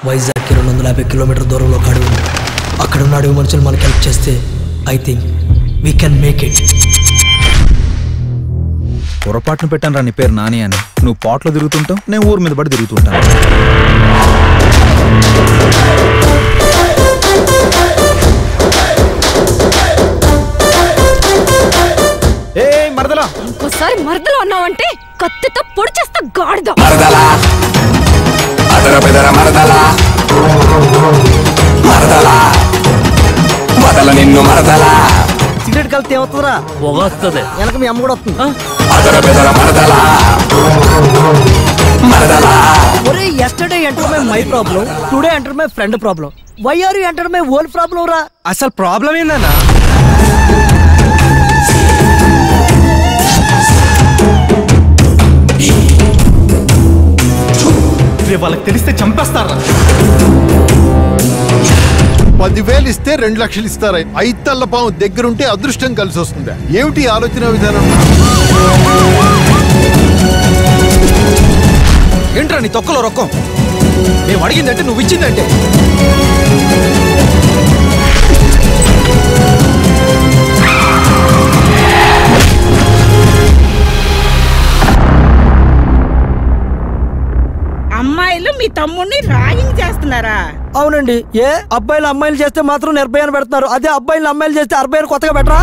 వైజాగ్కి 250 kilometre దూరంలో ఒక అడవి ఉంది. అక్కడ ఉన్న అడవి మనుషులు మనకి హెల్ప్ చేస్తే I think we can make it. పొరపాటును పెట్టాను రా నీ పేరు నాని అని. నువ్వు పాట్లో తిరుగుతుంటావు, నేను ఊరి మీద పడి తిరుగుతుంటాను. ఏ మరదలా, ఇంకోసారి మరదలు అన్నావంటే కత్తితో పొడి చేస్తా గాడిద. నిన్ను మరదలా సిగరెట్ కలితే ఏమవుతుందిరా? పొగొస్తుంది. వెనక మీ అమ్మ కూడా వస్తుంది. ఒరే yesterday entered my problem, today entered my friend problem. Why are you entered my whole problem రా? అసలు ప్రాబ్లం ఏందన్నా? వాళ్ళకి తెలిస్తే చంపేస్తారా? 10,000 ఇస్తే 2 లక్షలు ఇస్తారా? 5 తల్ల పాము దగ్గరుంటే అదృష్టం కలిసి వస్తుందా? ఏమిటి ఆలోచన విధానం? ఏంట్రా నీ తొక్కలో రొక్కం? మేము అడిగిందంటే నువ్వు ఇచ్చిందంటే. అమ్మాయిలు మీ తమ్ముడిని ర్యాగింగ్ చేస్తున్నారా? అవునండి. ఏ అబ్బాయిలు అమ్మాయిలు చేస్తే మాత్రం నిర్భయాన్ని పెడతారు, అదే అబ్బాయిలు అమ్మాయిలు చేస్తే అబ్బాయిలు కొత్తగా పెట్టరా?